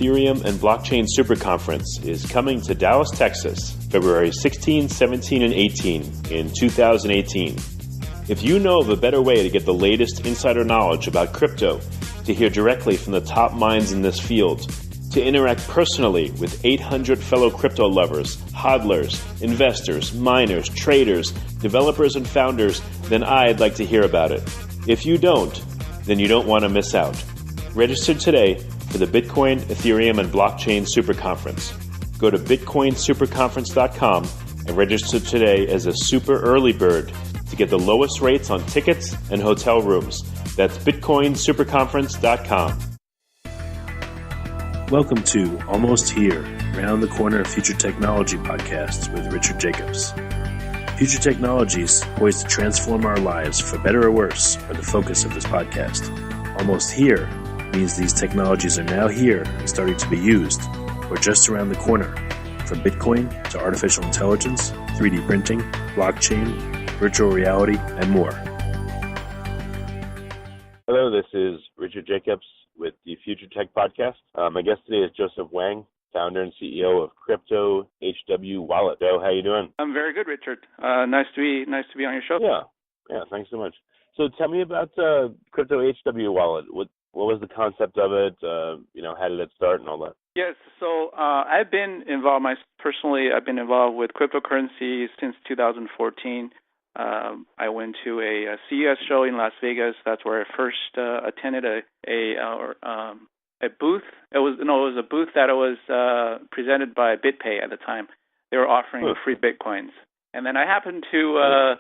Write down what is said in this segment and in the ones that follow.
Ethereum and Blockchain Superconference is coming to Dallas, Texas, February 16, 17, and 18 in 2018. If you know of a better way to get the latest insider knowledge about crypto, to hear directly from the top minds in this field, to interact personally with 800 fellow crypto lovers, hodlers, investors, miners, traders, developers, and founders, then I'd like to hear about it. If you don't, then you don't want to miss out. Register today for the Bitcoin, Ethereum, and Blockchain Superconference. Go to bitcoinsuperconference.com and register today as a super early bird to get the lowest rates on tickets and hotel rooms. That's bitcoinsuperconference.com. Welcome to Almost Here, Round the Corner Future Technology podcast with Richard Jacobs. Future technologies poised to transform our lives for better or worse are the focus of this podcast. Almost here means these technologies are now here and starting to be used, or just around the corner, from Bitcoin to artificial intelligence, 3D printing, blockchain, virtual reality, and more. Hello, this is Richard Jacobs with the Future Tech Podcast. My guest today is Joseph Wang, founder and CEO of Cryptohwwallet. Joe, how you doing? I'm very good, Richard. Nice to be on your show. Yeah, thanks so much. So tell me about Cryptohwwallet. What was the concept of it? How did it start and all that? Yes, so I've been involved with cryptocurrencies since 2014. I went to a CES show in Las Vegas. That's where I first attended a booth. It was a booth that was presented by BitPay at the time. They were offering free Bitcoins, and then I happened to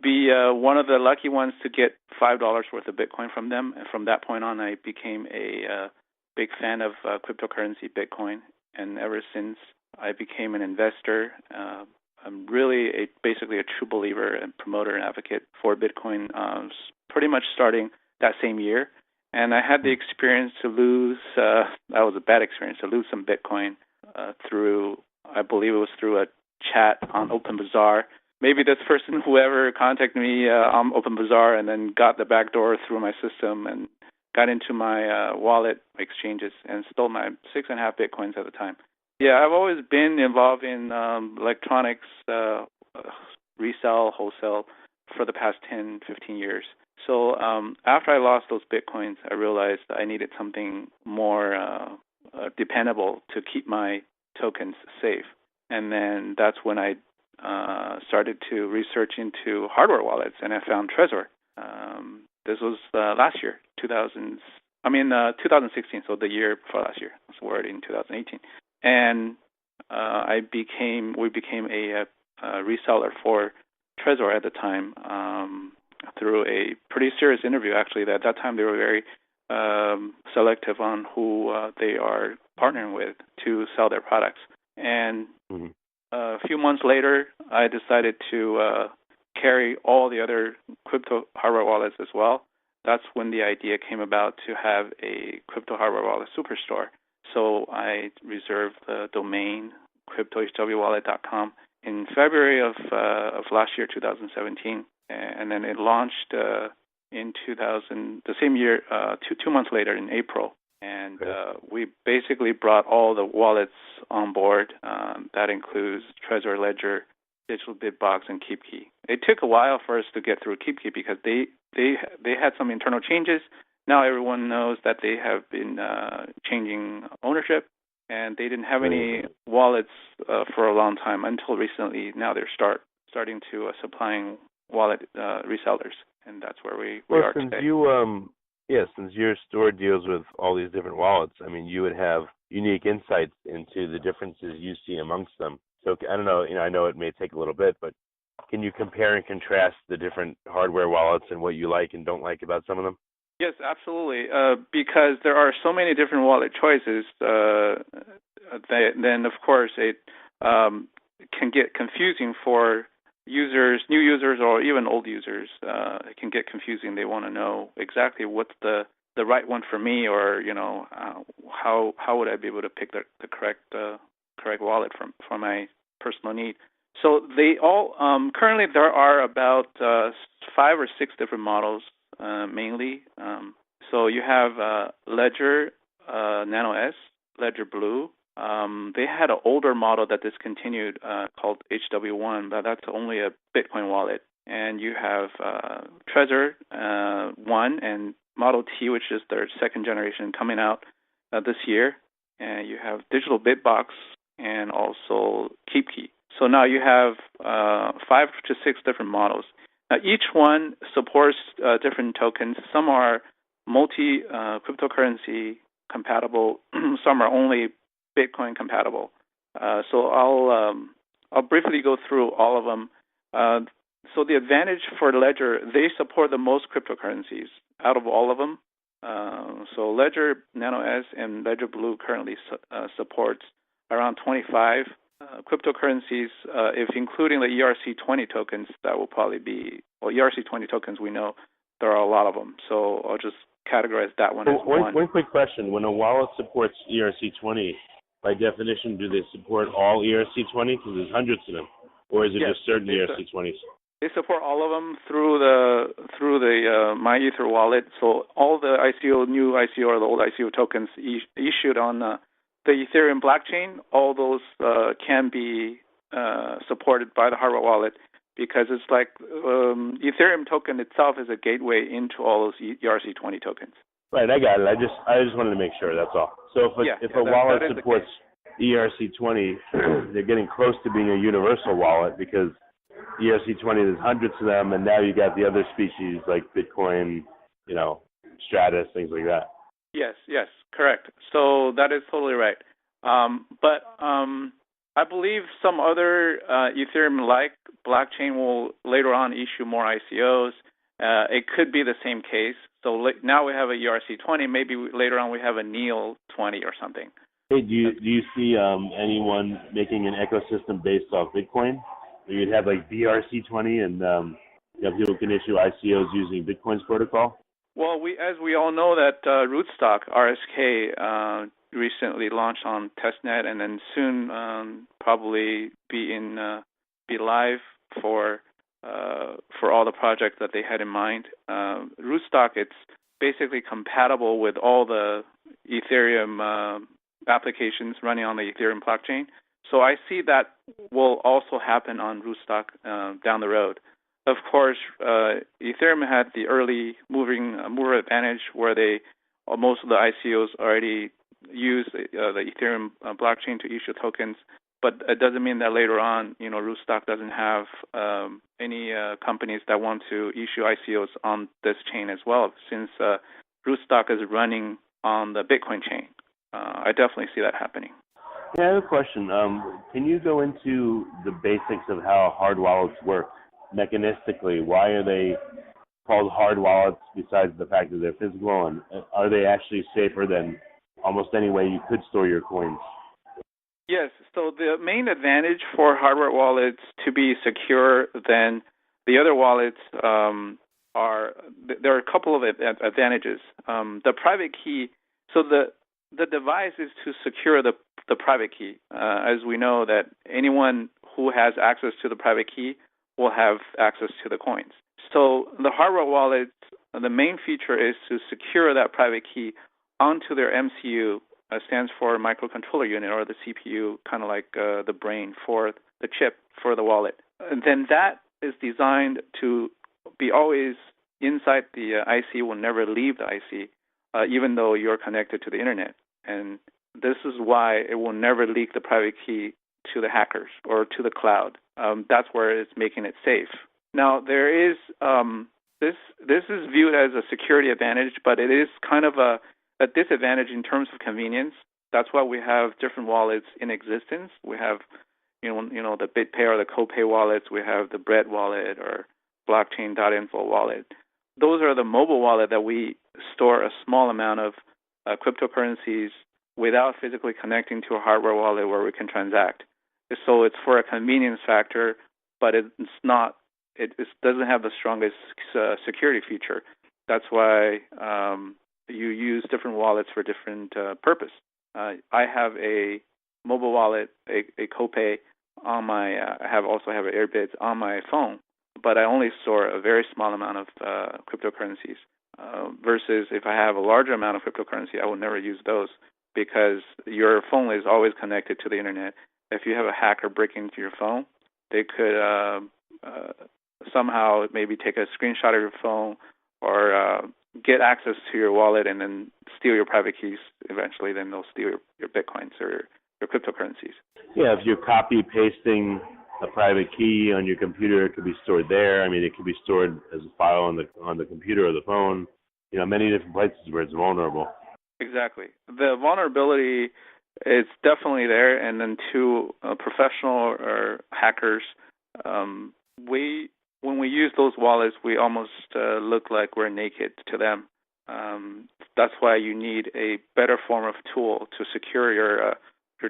be one of the lucky ones to get $5 worth of Bitcoin from them. And from that point on, I became a big fan of cryptocurrency Bitcoin. And ever since I became an investor, I'm really basically a true believer and promoter and advocate for Bitcoin, pretty much starting that same year. And I had the experience to lose, that was a bad experience, to lose some Bitcoin through, I believe it was through a chat on OpenBazaar. Maybe this person, whoever contacted me on OpenBazaar and then got the back door through my system and got into my wallet exchanges and stole my 6.5 Bitcoins at the time. Yeah, I've always been involved in electronics, resale, wholesale for the past 10, 15 years. So after I lost those Bitcoins, I realized I needed something more dependable to keep my tokens safe. And then that's when I started to research into hardware wallets, and I found Trezor. This was last year, 2016, so the year before last year. So we're in 2018. And we became a reseller for Trezor at the time through a pretty serious interview, actually. At that time, they were very selective on who they are partnering with to sell their products. And a few months later, I decided to carry all the other crypto hardware wallets as well. That's when the idea came about to have a crypto hardware wallet superstore. So I reserved the domain cryptohwwallet.com in February of last year, 2017, and then it launched in the same year, 2 months later in April. And we basically brought all the wallets on board. That includes Trezor, Ledger, Digital Bitbox, and KeepKey. It took a while for us to get through KeepKey because they had some internal changes. Now everyone knows that they have been changing ownership, and they didn't have any wallets for a long time until recently. Now they're starting to supplying wallet resellers, and that's where we are today. Since your store deals with all these different wallets, I mean, you would have unique insights into the differences you see amongst them. So I don't know, I know it may take a little bit, but can you compare and contrast the different hardware wallets and what you like and don't like about some of them? Yes, absolutely. Because there are so many different wallet choices, then of course it can get confusing for users, new users, or even old users. It can get confusing. They want to know exactly what's the right one for me, or how would I be able to pick the correct wallet for my personal need. So they all currently there are about 5 or 6 different models mainly. So you have Ledger Nano S, Ledger Blue. They had an older model that discontinued called HW1, but that's only a Bitcoin wallet. And you have Trezor 1 and Model T, which is their second generation coming out this year. And you have Digital Bitbox and also KeepKey. So now you have 5 to 6 different models. Now each one supports different tokens. Some are multi-cryptocurrency compatible. Some are only Bitcoin compatible. So I'll briefly go through all of them. So the advantage for Ledger, they support the most cryptocurrencies out of all of them. So Ledger Nano S and Ledger Blue currently supports around 25 cryptocurrencies. If including the ERC20 tokens, that will probably be, well, ERC20 tokens, we know there are a lot of them. So I'll just categorize that one as one. One quick question. When a wallet supports ERC20, by definition, do they support all ERC20? Because there's hundreds of them. Or is it just certain ERC20s? They support all of them through the MyEther wallet. So all the new ICO or the old ICO tokens issued on the Ethereum blockchain, all those can be supported by the hardware wallet, because it's like Ethereum token itself is a gateway into all those ERC20 tokens. Right, I got it. I just wanted to make sure. That's all. So if a wallet supports ERC20, they're getting close to being a universal wallet, because ERC20, there's hundreds of them, and now you got the other species like Bitcoin, Stratus, things like that. Yes, correct. So that is totally right. But I believe some other Ethereum-like blockchain will later on issue more ICOs. It could be the same case. So now we have a ERC20. Maybe later on we have a NEAL 20 or something. Hey, do you see anyone making an ecosystem based off Bitcoin? You'd have like BRC20, and people can issue ICOs using Bitcoin's protocol? Well, as we all know that Rootstock, RSK, recently launched on testnet, and then soon probably be live for all the projects that they had in mind. Rootstock, it's basically compatible with all the Ethereum applications running on the Ethereum blockchain. So I see that will also happen on Rootstock down the road. Of course, Ethereum had the early mover advantage, where most of the ICOs already use the Ethereum blockchain to issue tokens. But it doesn't mean that later on, Rootstock doesn't have any companies that want to issue ICOs on this chain as well, since Rootstock is running on the Bitcoin chain. I definitely see that happening. Yeah, I have a question. Can you go into the basics of how hard wallets work mechanistically? Why are they called hard wallets, besides the fact that they're physical, and are they actually safer than almost any way you could store your coins? Yes. So the main advantage for hardware wallets to be secure than the other wallets there are a couple of advantages. The private key. So the device is to secure the private key. As we know that anyone who has access to the private key will have access to the coins. So the hardware wallet, the main feature is to secure that private key onto their MCU, stands for microcontroller unit, or the CPU, kind of like the brain for the chip for the wallet. And then that is designed to be always inside the IC, will never leave the IC, even though you're connected to the internet. And this is why it will never leak the private key to the hackers or to the cloud. That's where it's making it safe. Now, there is this is viewed as a security advantage, but it is kind of a disadvantage in terms of convenience. That's why we have different wallets in existence. We have, the BitPay or the CoPay wallets. We have the Bread wallet or Blockchain.info wallet. Those are the mobile wallet that we store a small amount of cryptocurrencies without physically connecting to a hardware wallet where we can transact. So it's for a convenience factor, but it's not. It doesn't have the strongest security feature. That's why you use different wallets for different purpose. I have a mobile wallet, a CoPay on my. I also have an Airbits on my phone, but I only store a very small amount of cryptocurrencies. Versus if I have a larger amount of cryptocurrency, I will never use those. because your phone is always connected to the internet. If you have a hacker break into your phone, they could somehow maybe take a screenshot of your phone or get access to your wallet and then steal your private keys. Eventually, then they'll steal your bitcoins or your cryptocurrencies. Yeah, if you're copy pasting a private key on your computer, it could be stored there. I mean, it could be stored as a file on the computer or the phone. Many different places where it's vulnerable. Exactly. The vulnerability is definitely there, and then to professional or hackers, when we use those wallets, we almost look like we're naked to them. That's why you need a better form of tool to secure your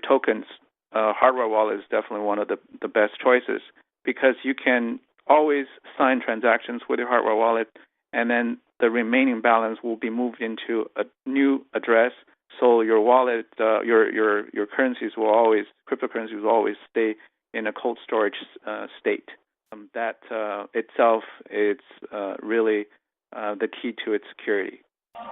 tokens. Hardware wallet is definitely one of the best choices because you can always sign transactions with your hardware wallet, and then the remaining balance will be moved into a new address. So your wallet, your cryptocurrencies will always stay in a cold storage state. That itself is really the key to its security.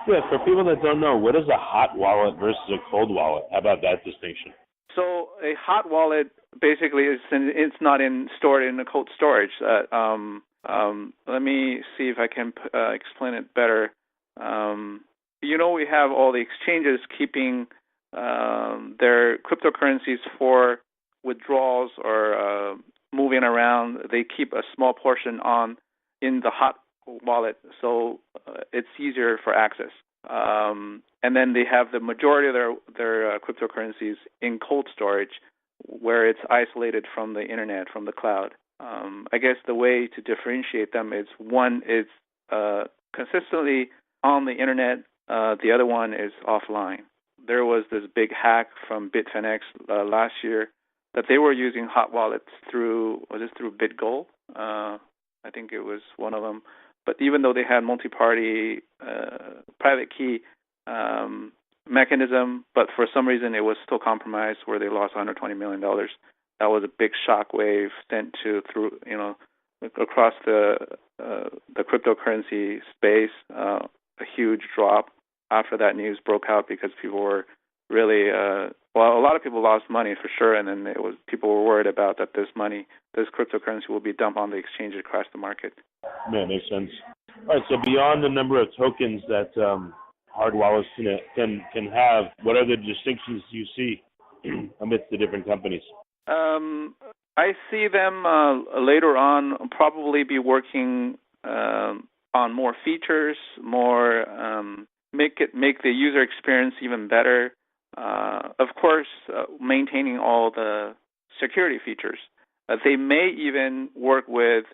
Yeah, for people that don't know, what is a hot wallet versus a cold wallet? How about that distinction? So a hot wallet basically it's not stored in a cold storage. Let me see if I can explain it better. We have all the exchanges keeping their cryptocurrencies for withdrawals or moving around. They keep a small portion in the hot wallet, so it's easier for access. And then they have the majority of their cryptocurrencies in cold storage, where it's isolated from the internet, from the cloud. I guess the way to differentiate them is one is consistently on the internet, the other one is offline. There was this big hack from Bitfinex last year that they were using hot wallets through BitGold? I think it was one of them. But even though they had multi-party private key mechanism, but for some reason it was still compromised where they lost $120 million. That was a big shock wave sent through across the cryptocurrency space. A huge drop after that news broke out because people were really a lot of people lost money for sure, and then people were worried about that this cryptocurrency will be dumped on the exchange across the market. Yeah, makes sense. All right, so beyond the number of tokens that hard wallets can have, what are the distinctions you see amidst the different companies? I see them later on probably be working on more features, make the user experience even better. Of course, maintaining all the security features. They may even work with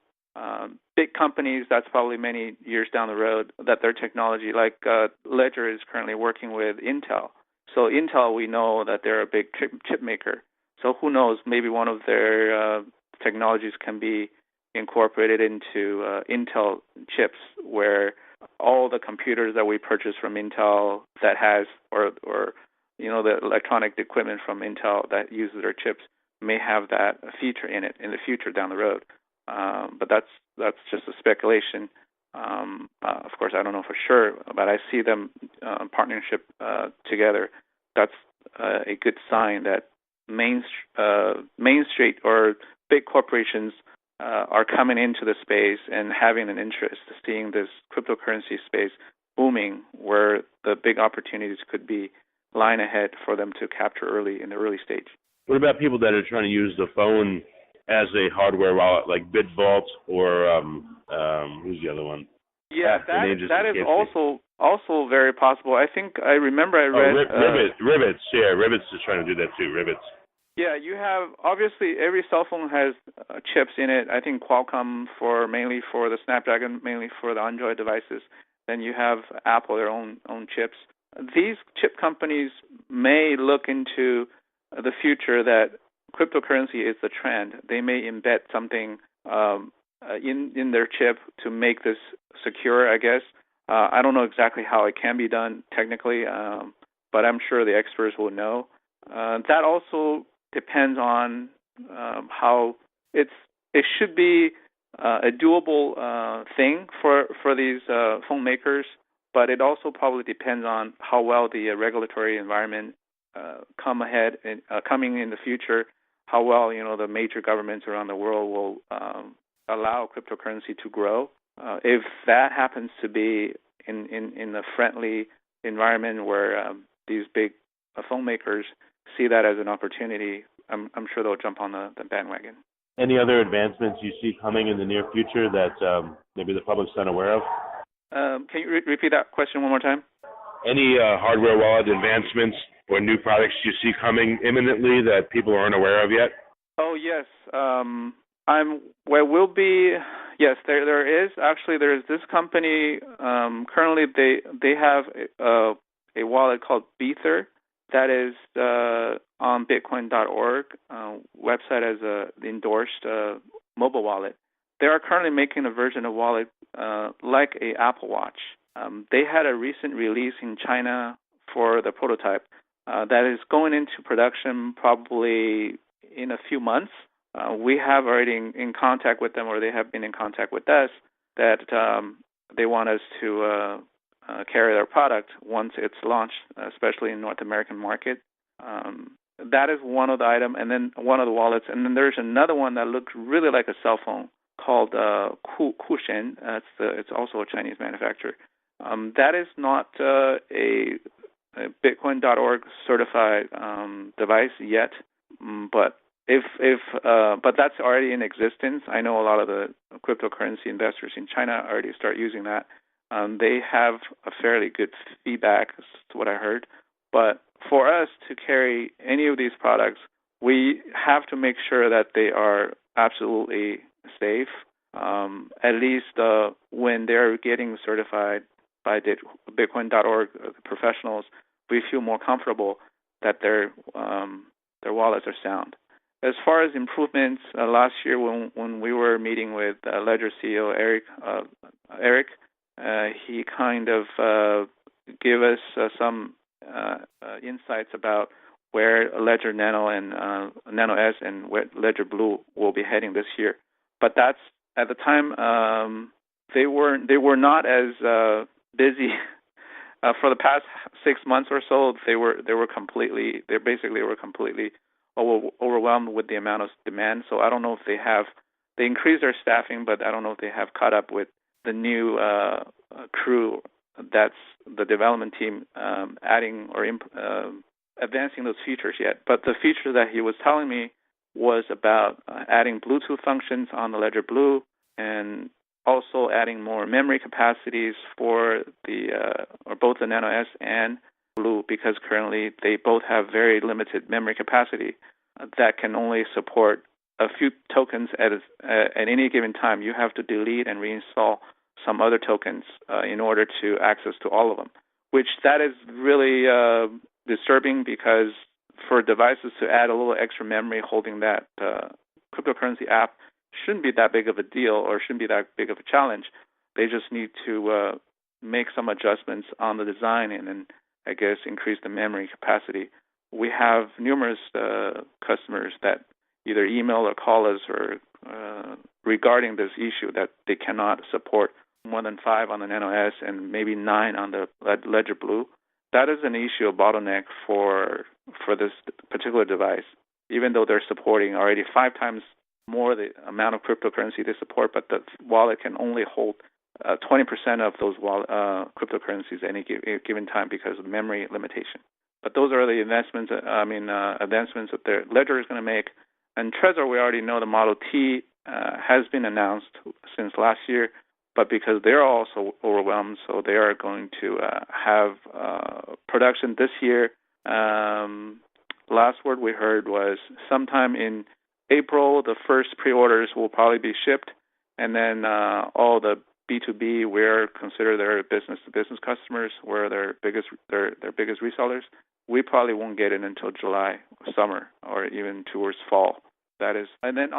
big companies. That's probably many years down the road that their technology, like Ledger is currently working with Intel. So Intel, we know that they're a big chip maker. So who knows, maybe one of their technologies can be incorporated into Intel chips, where all the computers that we purchase from Intel that has, or the electronic equipment from Intel that uses their chips may have that feature in it in the future down the road. But that's just a speculation. Of course, I don't know for sure, but I see them partnership together. That's a good sign that Main Street or big corporations are coming into the space and having an interest, seeing this cryptocurrency space booming, where the big opportunities could be lying ahead for them to capture in the early stage. What about people that are trying to use the phone as a hardware wallet, like BitVault or who's the other one? Yeah, that is also very possible. I think I remember I read Rivets. Yeah, Rivets is trying to do that too. Rivets. Yeah, you have obviously every cell phone has chips in it. I think Qualcomm mainly for the Snapdragon, mainly for the Android devices. Then you have Apple, their own chips. These chip companies may look into the future that cryptocurrency is the trend. They may embed something in their chip to make this secure, I guess. I don't know exactly how it can be done technically, but I'm sure the experts will know. That also depends on how it should be a doable thing for these phone makers, but it also probably depends on how well the regulatory environment coming in the future, how well the major governments around the world will allow cryptocurrency to grow. If that happens to be in a friendly environment where these big phone makers see that as an opportunity, I'm sure they'll jump on the bandwagon. Any other advancements you see coming in the near future that maybe the public's unaware of? Can you repeat that question one more time? Any hardware wallet advancements or new products you see coming imminently that people aren't aware of yet? Oh, yes. Yes, there is. Actually, there is this company, currently they have a wallet called Ether that is on Bitcoin.org website as the endorsed mobile wallet. They are currently making a version of wallet like a Apple Watch. They had a recent release in China for the prototype that is going into production probably in a few months. We have already in contact with them, or they have been in contact with us, that they want us to carry their product once it's launched, especially in North American market. That is one of the items, and then one of the wallets. And then there's another one that looks really like a cell phone called Kushen. It's also a Chinese manufacturer. That is not a Bitcoin.org certified device yet, but but that's already in existence. I know a lot of the cryptocurrency investors in China already start using that. They have a fairly good feedback, is what I heard. But for us to carry any of these products, we have to make sure that they are absolutely safe. At least when they're getting certified by Bitcoin.org professionals, we feel more comfortable that their wallets are sound. As far as improvements, last year when we were meeting with Ledger CEO Eric, he kind of gave us some insights about where Ledger Nano and Nano S and where Ledger Blue will be heading this year. But that's at the time they were not as busy. For the past 6 months or so, they basically were completely overwhelmed with the amount of demand. So I don't know if they increased their staffing, but I don't know if they have caught up with the new crew. That's the development team adding or advancing those features yet. But the feature that he was telling me was about adding Bluetooth functions on the Ledger Blue, and also adding more memory capacities for both the Nano S and Blue, because currently they both have very limited memory capacity that can only support a few tokens at any given time. You have to delete and reinstall some other tokens in order to access to all of them, which that is really disturbing, because for devices to add a little extra memory holding that cryptocurrency app shouldn't be that big of a deal, or shouldn't be that big of a challenge. They just need to make some adjustments on the design and then, I guess, increase the memory capacity. We have numerous customers that either email or call us or regarding this issue, that they cannot support more than 5 on the Nano S and maybe 9 on the Ledger Blue. That is an issue, a bottleneck for this particular device, even though they're supporting already 5 times more the amount of cryptocurrency they support, but the wallet can only hold 20% of those cryptocurrencies at any given time because of memory limitation. But those are the advancements that their Ledger is going to make. And Trezor, we already know the Model T has been announced since last year, but because they're also overwhelmed, so they are going to have production this year. Last word we heard was sometime in April, the first pre-orders will probably be shipped, and then all the B2B, we're consider their business-to-business customers, where their biggest resellers, we probably won't get it until July, summer, or even towards fall. That is, and then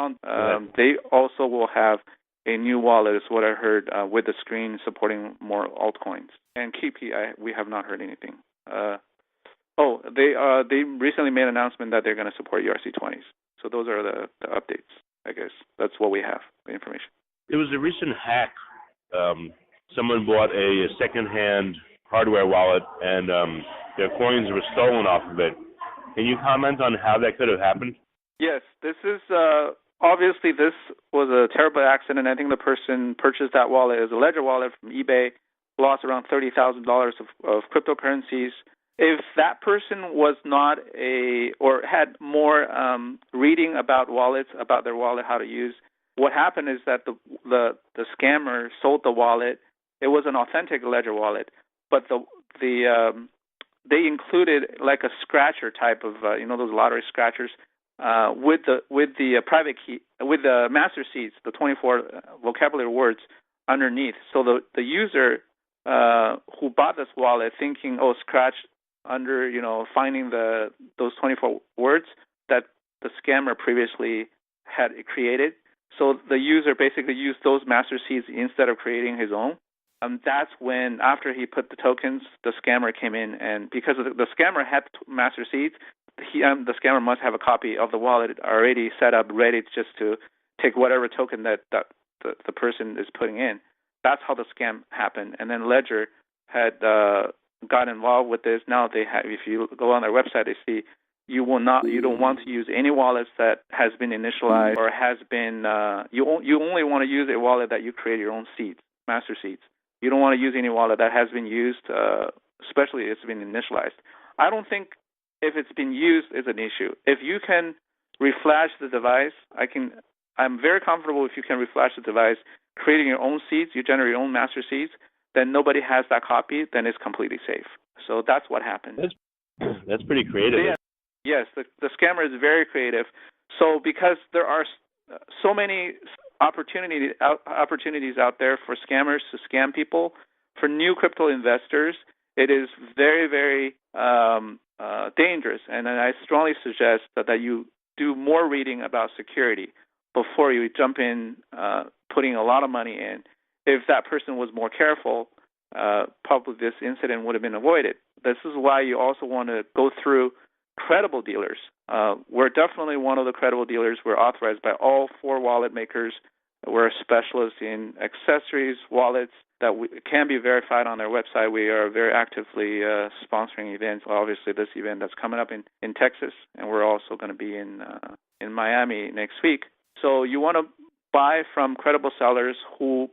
they also will have a new wallet, is what I heard, with the screen supporting more altcoins. And Keepy, we have not heard anything. They recently made an announcement that they're going to support ERC20s. So those are the updates, I guess. That's what we have, the information. There was a recent hack. Someone bought a second-hand hardware wallet, and their coins were stolen off of it. Can you comment on how that could have happened? Yes, this is obviously this was a terrible accident. I think the person purchased that wallet as a Ledger wallet from eBay, lost around $30,000 of cryptocurrencies. If that person was not or had more reading about wallets, about their wallet, how to use, what happened is that the scammer sold the wallet. It was an authentic Ledger wallet, but they included like a scratcher type of those lottery scratchers with the private key, with the master seeds, the 24 vocabulary words underneath. So the user who bought this wallet thinking, scratch under, finding those 24 words that the scammer previously had created. So the user basically used those master seeds instead of creating his own. That's when, after he put the tokens, the scammer came in, and because the scammer had master seeds, the scammer must have a copy of the wallet already set up, ready just to take whatever token that the person is putting in. That's how the scam happened. And then Ledger had got involved with this. Now they have, if you go on their website, they see you don't want to use any wallets that has been initialized or has been. You only want to use a wallet that you create your own seeds, master seeds. You don't want to use any wallet that has been used, especially if it's been initialized. I don't think if it's been used is an issue. If you can reflash the device, I'm very comfortable if you can reflash the device, creating your own seeds, you generate your own master seeds, then nobody has that copy, then it's completely safe. So that's what happened. That's pretty creative. So, yes, the scammer is very creative. So because there are so many opportunities out there for scammers to scam people, for new crypto investors, it is very, very dangerous. And I strongly suggest that you do more reading about security before you jump in putting a lot of money in. If that person was more careful, probably this incident would have been avoided. This is why you also want to go through credible dealers. We're definitely one of the credible dealers. We're authorized by all 4 wallet makers. We're specialists in accessories, wallets that can be verified on their website. We are very actively sponsoring events. Obviously, this event that's coming up in Texas, and we're also going to be in Miami next week. So you want to buy from credible sellers who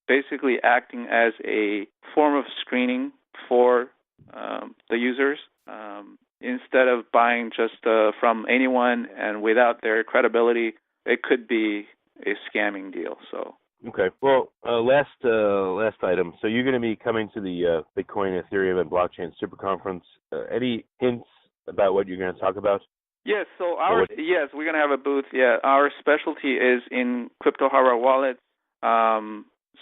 basically acting as a form of screening for the users instead of buying just from anyone and without their credibility. It could be a scamming deal. So okay. Well, last item. So you're going to be coming to the Bitcoin, Ethereum, and Blockchain Superconference. Any hints about what you're going to talk about? Yes. So we're going to have a booth. Yeah, our specialty is in Cryptohwwallet.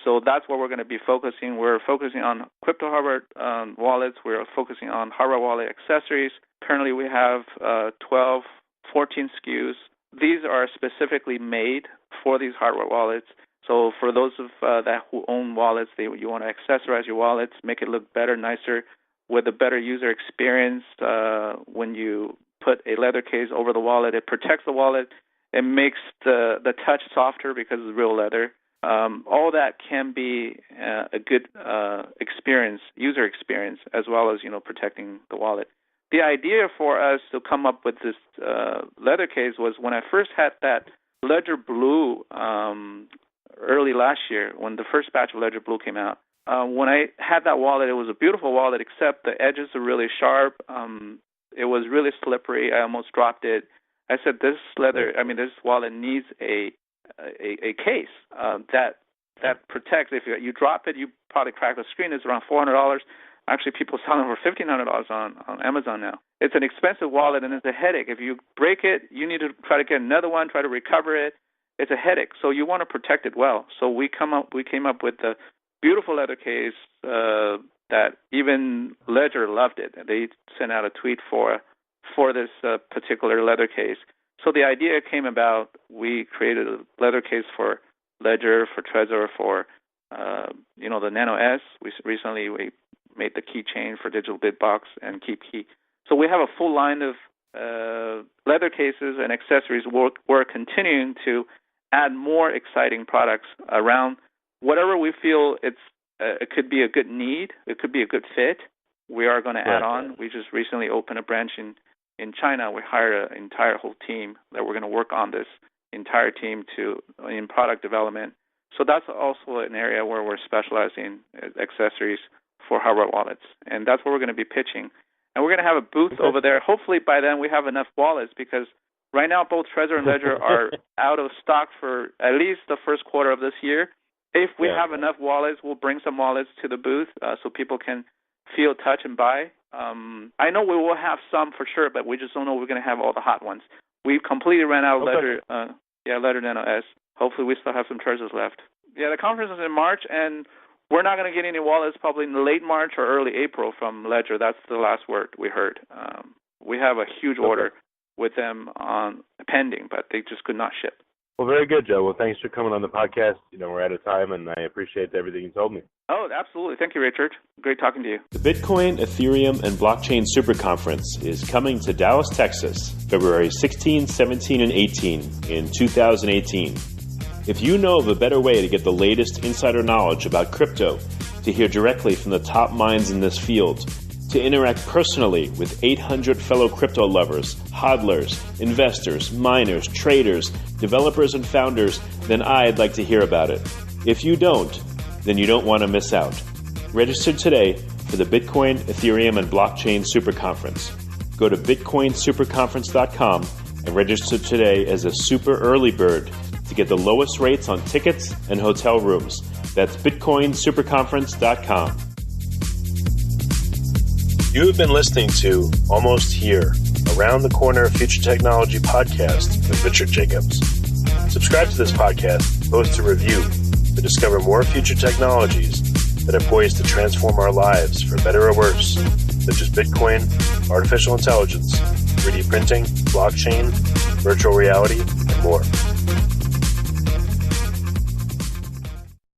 So that's what we're going to be focusing. We're focusing on Cryptohwwallet wallets. We're focusing on hardware wallet accessories. Currently, we have 14 SKUs. These are specifically made for these hardware wallets. So for those of who own wallets, you want to accessorize your wallets, make it look better, nicer, with a better user experience. When you put a leather case over the wallet, it protects the wallet. It makes the touch softer because it's real leather. All that can be a good user experience, as well as protecting the wallet. The idea for us to come up with this leather case was when I first had that Ledger Blue early last year, when the first batch of Ledger Blue came out. When I had that wallet, it was a beautiful wallet, except the edges are really sharp. It was really slippery. I almost dropped it. I said, this wallet needs a case that protects. If you drop it, you probably crack the screen. It's around $400. Actually, people selling for $1,500 on Amazon now. It's an expensive wallet, and it's a headache. If you break it, you need to try to get another one, try to recover it. It's a headache. So you want to protect it well. So we came up with a beautiful leather case that even Ledger loved it. They sent out a tweet for this particular leather case. So the idea came about. We created a leather case for Ledger, for Trezor, for the Nano S. We recently made the keychain for Digital Bitbox and KeepKey. So we have a full line of leather cases and accessories. We're continuing to add more exciting products around whatever we feel it could be a good need, it could be a good fit. We are going to add on. We just recently opened a branch in in China, we hired an entire whole team that we're going to work on this entire team in product development. So that's also an area where we're specializing accessories for hardware wallets. And that's what we're going to be pitching. And we're going to have a booth over there. Hopefully by then we have enough wallets, because right now both Trezor and Ledger are out of stock for at least the first quarter of this year. If we have enough wallets, we'll bring some wallets to the booth so people can feel, touch, and buy. I know we will have some for sure, but we just don't know we're going to have all the hot ones. We've completely ran out of Ledger Nano S. Hopefully we still have some Trezors left. Yeah, the conference is in March, and we're not going to get any wallets probably in late March or early April from Ledger. That's the last word we heard. We have a huge order with them on pending, but they just could not ship. Well, very good, Joe. Well, thanks for coming on the podcast. We're out of time, and I appreciate everything you told me. Oh, absolutely. Thank you, Richard. Great talking to you. The Bitcoin, Ethereum, and Blockchain Superconference is coming to Dallas, Texas, February 16, 17, and 18 in 2018. If you know of a better way to get the latest insider knowledge about crypto, to hear directly from the top minds in this field, to interact personally with 800 fellow crypto lovers, hodlers, investors, miners, traders, developers, and founders, then I'd like to hear about it. If you don't, then you don't want to miss out. Register today for the Bitcoin, Ethereum, and Blockchain Superconference. Go to bitcoinsuperconference.com and register today as a super early bird to get the lowest rates on tickets and hotel rooms. That's bitcoinsuperconference.com. You have been listening to Almost Here, Around the Corner Future Technology podcast with Richard Jacobs. Subscribe to this podcast, post a review to discover more future technologies that are poised to transform our lives for better or worse, such as Bitcoin, artificial intelligence, 3D printing, blockchain, virtual reality, and more.